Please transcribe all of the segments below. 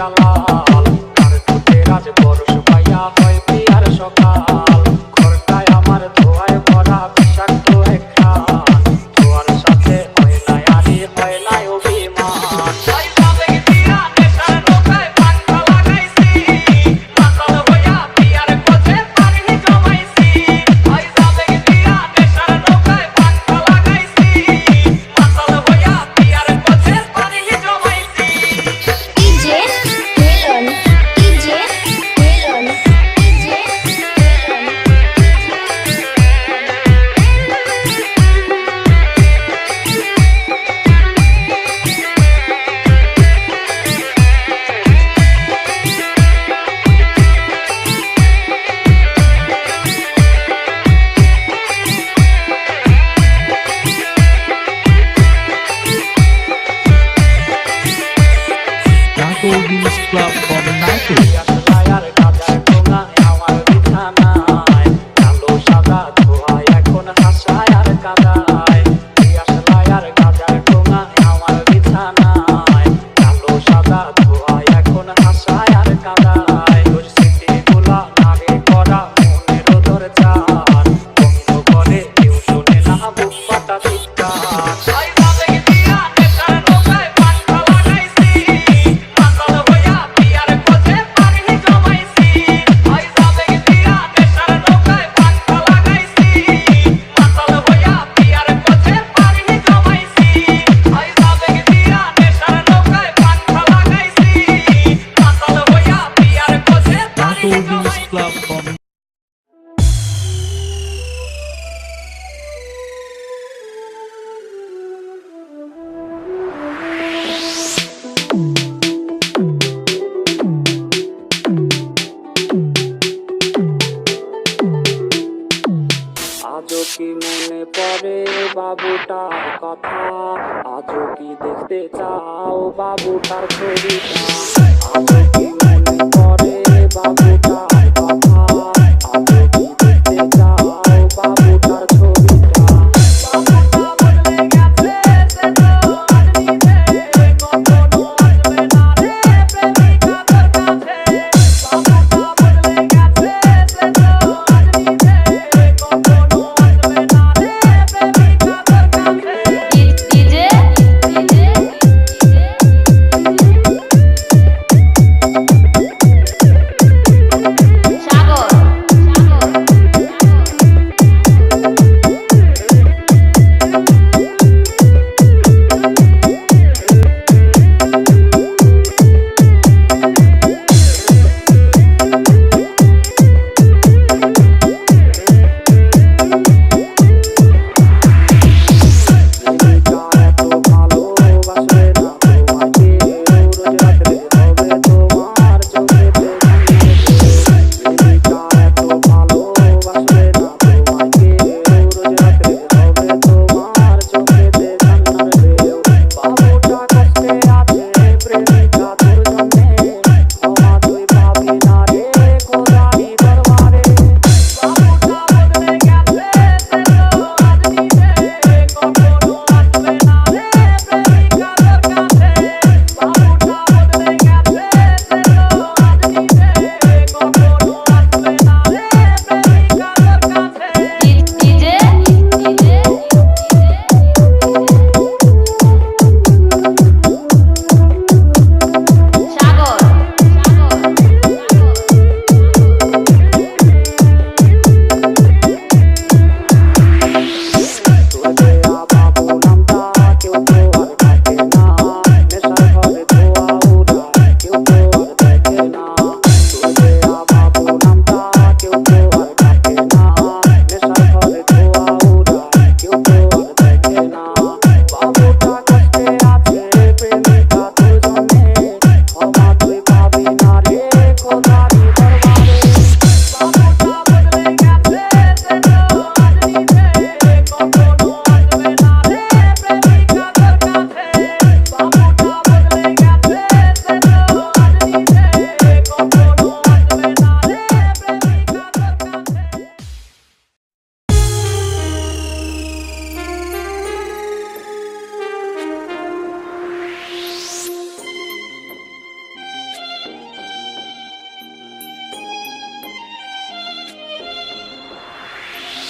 জালাল তার দুধে রাজ পরশ পাইয়া হয় পিয়ার সকাল ঘরটায় আমার ধোয়ায় ভরা বিষাক্ত এক খান ধোয়ার সাথে হয় নাই আরে হয় নাই অভিমান Club for the night. Club for the আজও কি মনে পড়ে বাবুটার কথা আজও কি দেখতে চাও বাবুটার ছবিটা আজও কি মনে পড়ে বাবুটার কথা আজও কি দেখতে চাও বাবুটার ছবিটা বাবুটা বদলে গেছে সে তো আর নিবে কখনো আসবে না রে প্রেমিকা তোর কাছে বাবুটা বদলে গেছে সে তো আর নিবে কখনো আসবে না রে প্রেমিকা তোর কাছে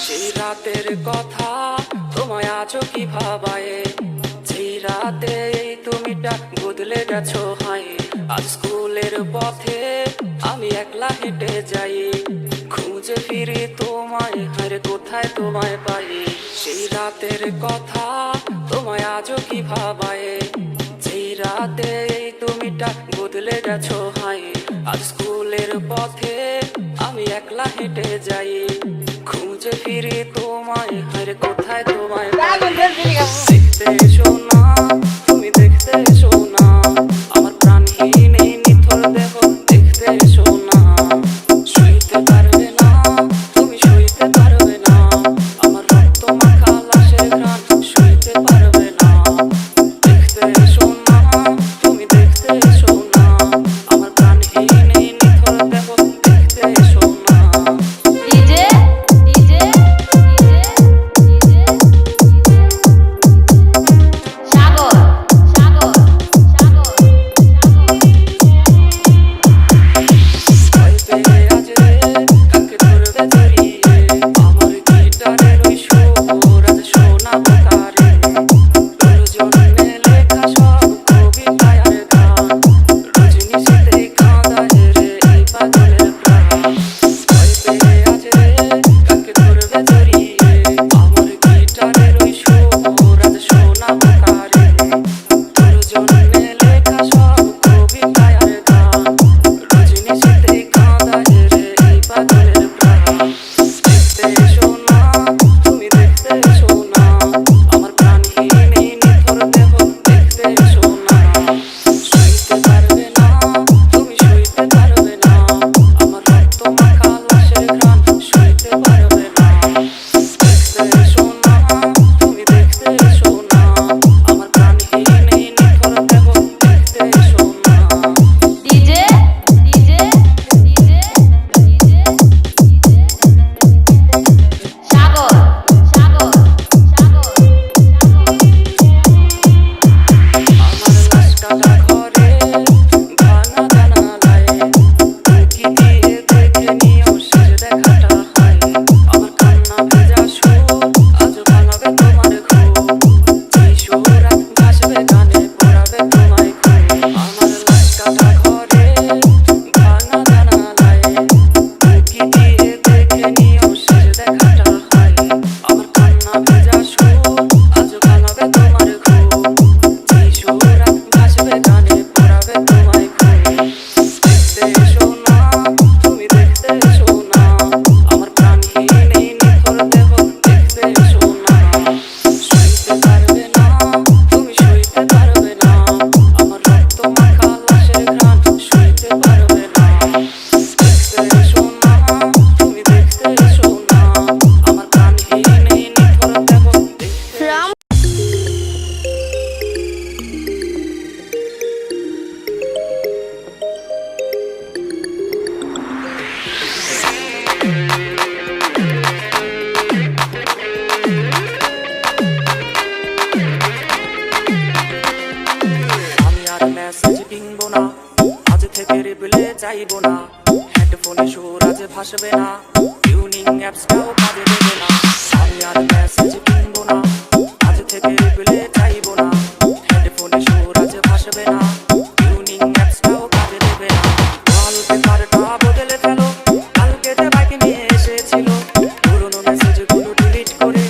সেই রাতের কথা তোমায় আজও কি ভাবায়, যেই রাতে এই তুমিটা বদলে গেছো হায়। আজ স্কুলের পথে আমি একলা হেঁটে যাই, খুঁজে ফিরি তোমায়, হায় কোথায় তোমায় পাই। সেই রাতের কথা তোমায় আজও কি ভাবায়, যেই রাতে এই তুমিটা বদলে গেছো হায়। আজ স্কুলের পথে আমি একলা হেঁটে যাই, খুঁজে ফিরি তোমায়, হায় কোথায় তোমায় পাই। দেখতে এসো না, তুমি দেখতে এসো না, আমার প্রাণহীন এই নিথর দেহ দেখতে এসো না। সইতে পারবে না, তুমি সইতে পারবে না, আমার রক্ত মাখা লাশের ঘ্রাণ সইতে পারবে না। দেখতে এসো না, তুমি দেখতে এসো না, আমার প্রাণহীন এই নিথর দেহ দেখতে এসো না। ডিজে ডিজে সাগর সাগর সাগর ভয় পেয়ে আজ রে কাকে ধরবে জড়িয়ে, আমার গিটারের ওই সুর আজ শোনাবো কারে। প্রয়োজনে লেখা সব কবিতায় আর গান, রজনীশীতেই কাঁদায় রে এই পাগলের প্রাণ। ভয় পেয়ে আজ রে কাকে ধরবে জড়িয়ে, আমার গিটারের ওই সুর আজ শোনাবো কারে। প্রয়োজনে লেখা সব কবিতায় আর গান, রজনীশীতেই কাঁদায় রে এই পাগলের প্রাণ। দেখতে এসো না, তুমি দেখতে এসো না, আমার প্রাণহীন এই নিথর দেহ দেখতে এসো না। সইতে পারবে না, তুমি সইতে পারবে না, আমার রক্ত মাখা লাশের ঘ্রাণ সইতে পারবে না। দেখতে এসো না, তুমি দেখতে এসো না, আমার প্রাণহীন এই নিথর দেহ দেখতে এসো না। ডিজে ডিজে ডিজে সাগর সাগর সাগর আমার লাশ কাটা ঘরে ভাঙা জানালায় উঁকি দিয়ে দেখে নিও শেষ দেখাটা হয়। আমার কান্না ভেজা সুর আজ ভাঙাবে তোমার ঘুম, যেই সুর আজ ভাসবে গানে পড়াবে তোমায় ঘুম। আমার লাশ কাটা ঘরে ভাঙা জানালায় উঁকি দিয়ে দেখে নিও শেষ দেখাটা হয়। আমার কান্না ভেজা সুর আজ ভাঙাবে তোমার ঘুম, যেই সুর আজ ভাসবে গানে পড়াবে তোমায় ঘুম। দেখতে এসো না, তুমি দেখতে এসো না, আমার প্রাণহীন এই নিথর দেহ দেখতে এসো না। সইতে পারবে না, তুমি সইতে পারবে না, আমার রক্ত মাখা লাশের ঘ্রাণ সইতে পারবে না। দেখতে এসো না, তুমি দেখতে এসো না, আমার প্রাণহীন এই নিথর দেহ দেখতে এসো না। আমি আর মেসেজ কিনবো না, আজ থেকে রিপ্লে চাইবো না, হেডফোনে সুর আজ ভাসবে না, টিউনিং অ্যাপসটাও কাজে দেবে না। আমি আর মেসেজ কিনবো না, আজ থেকে রিপ্লে চাইবো না, হেডফোনে সুর আজ ভাসবে না, টিউনিং অ্যাপসটাও কাজে দেবে না। ওয়ালপেপারটা বদলে ফেলো, কালকে যে বাইক নিয়ে এসেছিল, পুরোনো মেসেজগুলো ডিলিট করে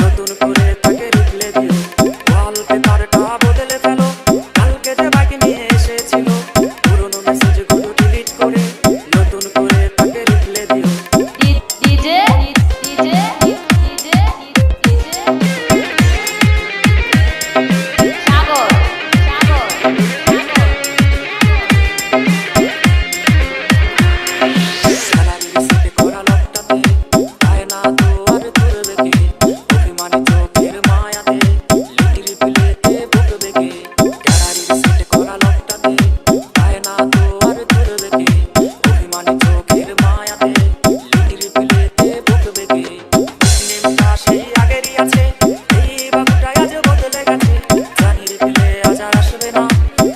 নতুন করে তাকে রিপ্লে দিও। ওয়ালপেপারটা বদলে ফেলো, কালকে যে বাইক নিয়ে এসেছিল, পুরোনো মেসেজগুলো ডিলিট করে নতুন করে তাকে রিপ্লে দিও। ডিজে ডিজে ডিজে সাগর সাগর স্যালারি রিসিট করা লকটাতে পায় না তো আর ধরবে কে, অভিমানী চোখের মায়াতে লিটির বিলেতে বকবে কে। গ্যালারি রিসিট করা লকটাতে পায় না তো আর ধরবে কে, অভিমানী চোখের মায়াতে লিটির বিলেতে বকবে কে। নিমটা সেই আগেরই আছে, এই বাবুটা আজ বদলে গেছে, জানি রিপ্লে আজ আর আসবে না,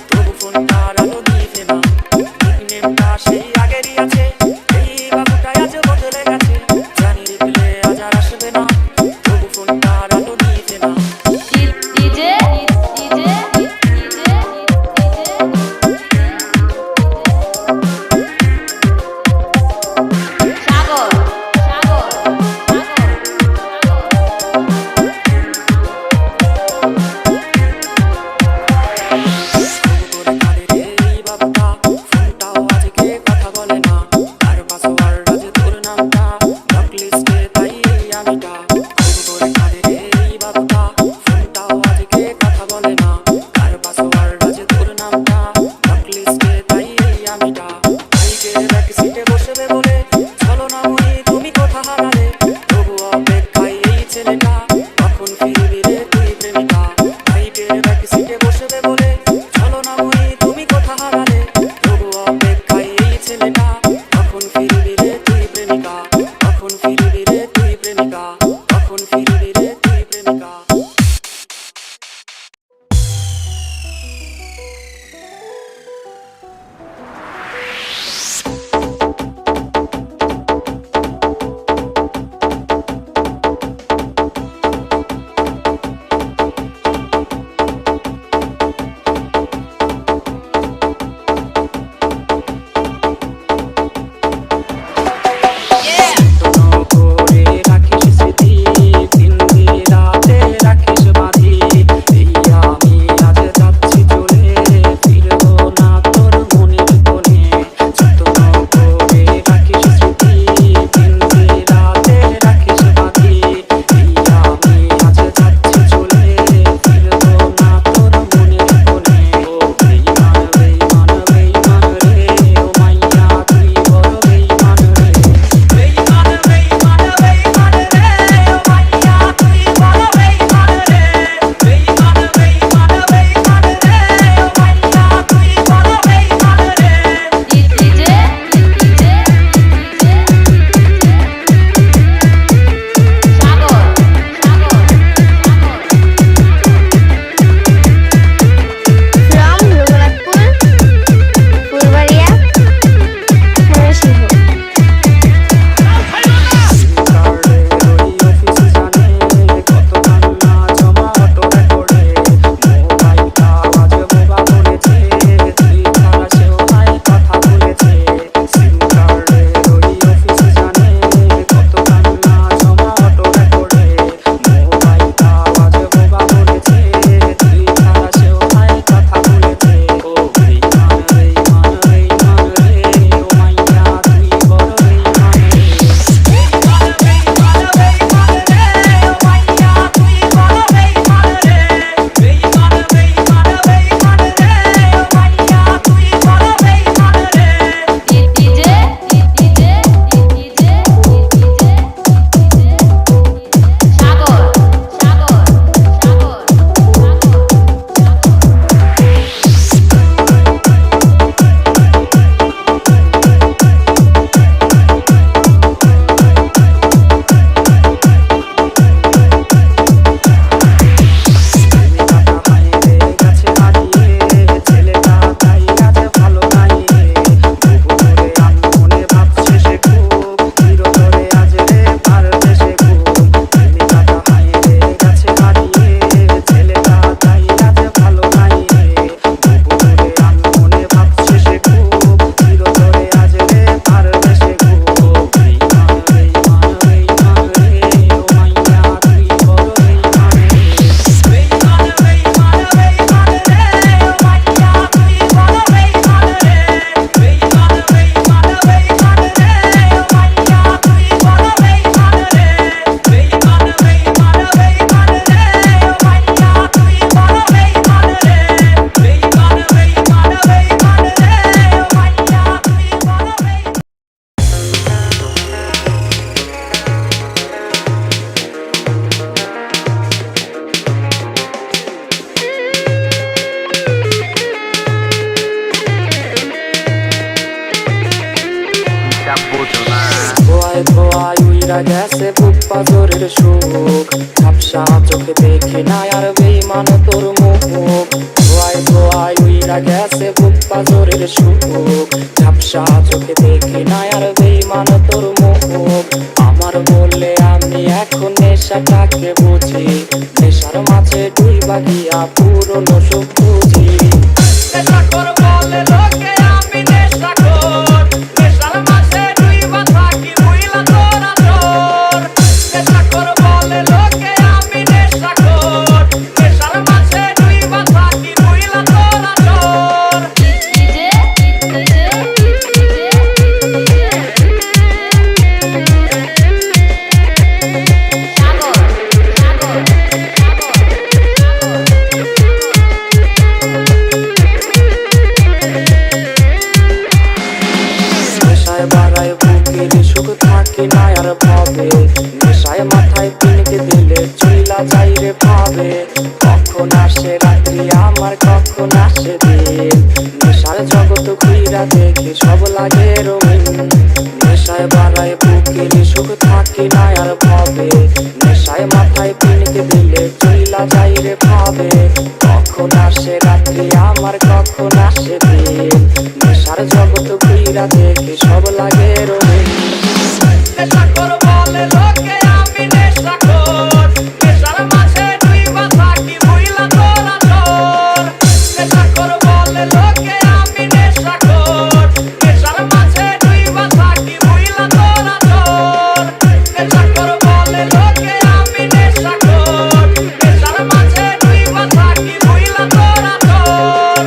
তবু ফোনটার আলো নিভে না। নিমটা সেই আগেরই আছে, এই বাবুটা আজ বদলে গেছে, জানি রিপ্লে আজ আর আসবে নেশায় ধোয়ায় উইরা গেছে বুক পাজরের সুখ, ঝাপসা চোখে দেখে না আর বেইমান তোর মুখ। ধোয়ায় ধোয়ায় উইরা গেছে বুক পাজরের সুখ, ঝাপসা চোখে দেখে না আর বেইমান তোর মুখ। আমার বললে আমি এখন নেশাটাকে বুঝি, নেশার মাঝে ডুইবা গিয়া পুরনো সুখ বুঝি। নেশাখোর বলে লোকে আমি নেশাখোর, নেশার মাঝে ডুইবা থাকি ভুইলা তোরা তোর। নেশাখোর বলে লোকে আমি নেশাখোর, নেশার মাঝে ডুইবা থাকি ভুইলা তোরা তোর। ডিজে ডিজে সাগর সাগর নেশায় বাড়ায় বুকের সুখ থাকে না আর ভাবে, নেশায় মাথায় পিনকে দিলে চইলা যাই রে ভাবে। কখন আসে রাত্রি আমার কখন আসে দিন, নেশার জগৎ ঘুইরা দেখি সব লাগে রঙিন। নেশায় বাড়ায় বুকের সুখ থাকে না আর ভাবে, নেশায় মাথায় পিনকে দিলে চইলা যাই রে ভাবে। কখন আসে রাত্রি আমার কখন আসে দিন, নেশার জগৎ ঘুইরা দেখি সব লাগে রঙিন। নেশাখোর বলে লোকে আমি নেশাখোর, নেশার মাঝে ডুইবা থাকি ভুইলা তোরা তোর। নেশাখোর বলে লোকে আমি নেশাখোর, নেশার মাঝে ডুইবা থাকি ভুইলা তোরা তোর। নেশাখোর বলে লোকে আমি নেশাখোর, নেশার মাঝে ডুইবা থাকি ভুইলা তোরা তোর।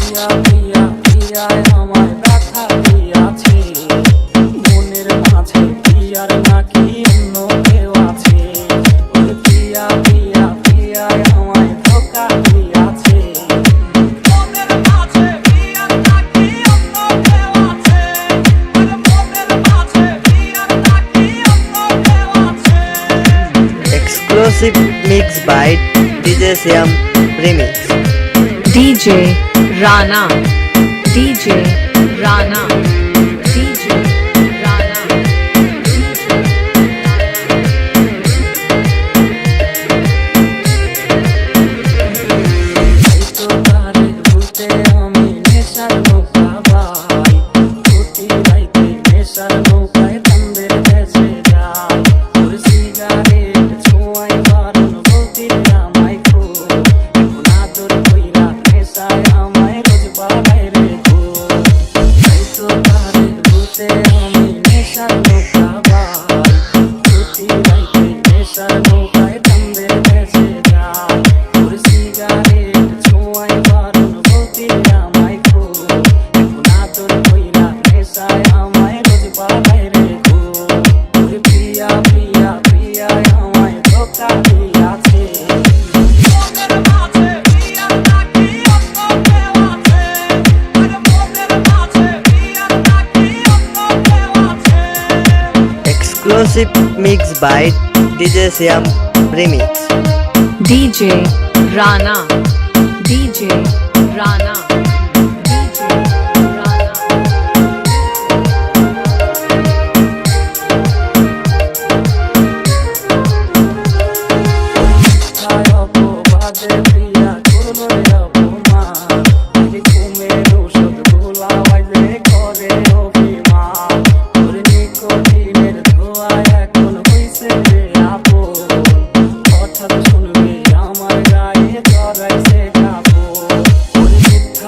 প্রিয়া প্রিয়া প্রিয়ায় আমায় ব্যথা দিয়াছে, মনের মাঝে প্রিয়ার নাকি অন্য কেউ আছে। ওরে প্রিয়া প্রিয়া প্রিয়ায় আমায় ধোকা দিয়াছে। মনের মাঝে প্রিয়ার নাকি অন্য কেউ আছে, আরে মনের মাঝে প্রিয়ার নাকি অন্য কেউ আছে। Exclusive mix by DJ Siam Remix. DJ Rana, DJ Rana, DJ Rana. তো তারে ভুলতে আমি নেশার নৌকা বাই, প্রতি রাইতে নেশার নৌকায় তান্দের ভেসে যাই। তোর সিগারেট ছোঁয়ায় বারণ বলতে আমায় খুব, এখন আদর কইরা নেশায় আমায় রোজ বাড়ায় রে খুব। তাই তো তারে ভুলতে আমি নেশার নৌকা বাই, প্রতি রাইতে নেশার নৌকায় তান্দের ভেসে যাই। তোর সিগারেট ছোঁয়ায় বারণ বলতে আমায় খুব, এখন আদর কইরা নেশায় আমায় রোজ বাড়ায় রে খুব। ওরে প্রিয়া প্রিয়া প্রিয়ায় আমায় ধোকা দিয়াছে। মনের মাঝে প্রিয়ার নাকি অন্য কেউ আছে, আরে মনের মাঝে প্রিয়ার নাকি অন্য কেউ আছে। Exclusive mix by DJ Siam Remix. DJ Rana, DJ Rana, DJ Rana. মিথ্যায় অপবাদে প্রিয়া করলো রে অপমান, আগে ঘুমের ঔষধ ভোলাওয়াই যে করে অভিমান। তোর নিকোটিনের ধোঁয়ায় এখন হইছে রে আপন, হঠাৎ শুনবি আমার গায়ে জড়াইছে কাপড়। ওরে মিথ্যা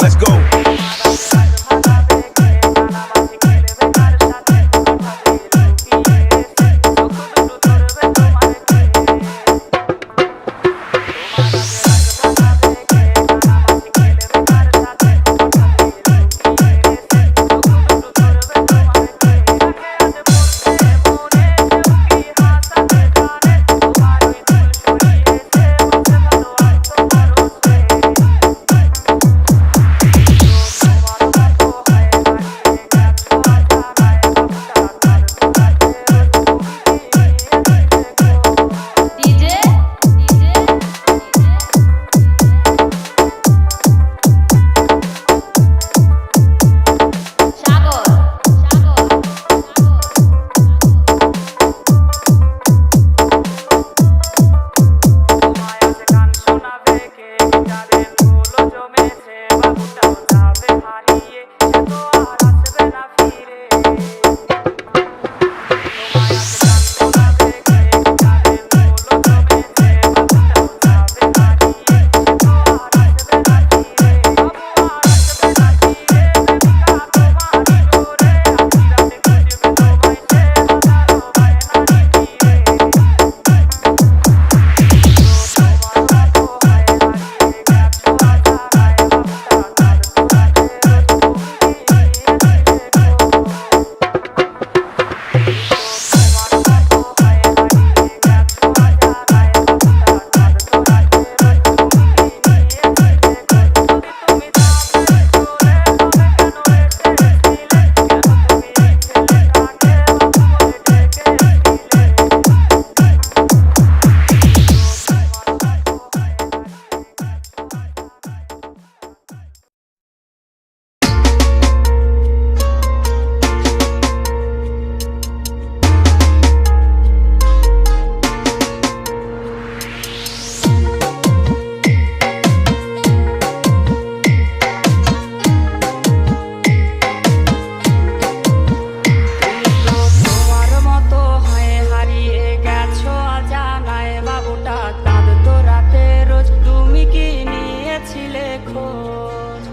let's go. ডিজে সাগর তোমার মতো হয়ে হারিয়ে গেছো অজানায় বাবুটা কাঁদতো রাতে রোজ তুমি কি নিয়েছিলে খোঁজ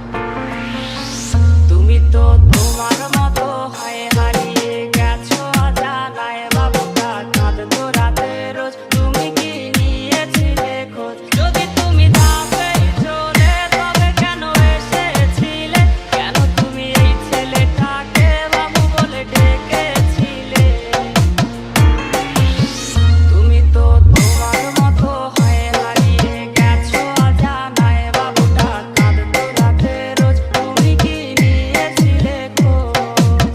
তুমি তো তোমার মতো হয়ে হারিয়ে গেছো অজানায় বাবুটা কাঁদতো রাতে রোজ তুমি কি নিয়েছিলে খোঁজ যদি তুমি যাবে চলে তবে কেন এসেছিলে কেন তুমি এই ছেলেটাকে বাবু বলে ডেকেছিলে তুমি তো তোমার মতো হয়ে হারিয়ে গেছো অজানায় বাবুটা কাঁদতো রাতে রোজ তুমি কি নিয়েছিলে খোঁজ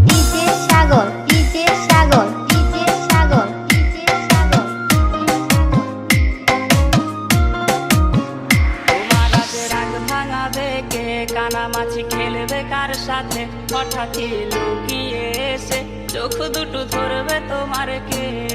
ডিজে সাগর ডিজে সাগর ডিজে সাগর ডিজে সাগর তোমার আজ রাগ ভাঙাবে কে কানামাছি খেলবে কার সাথে হঠাৎই লুকিয়ে এসে চোখ দুটো ধরবে তোমার কে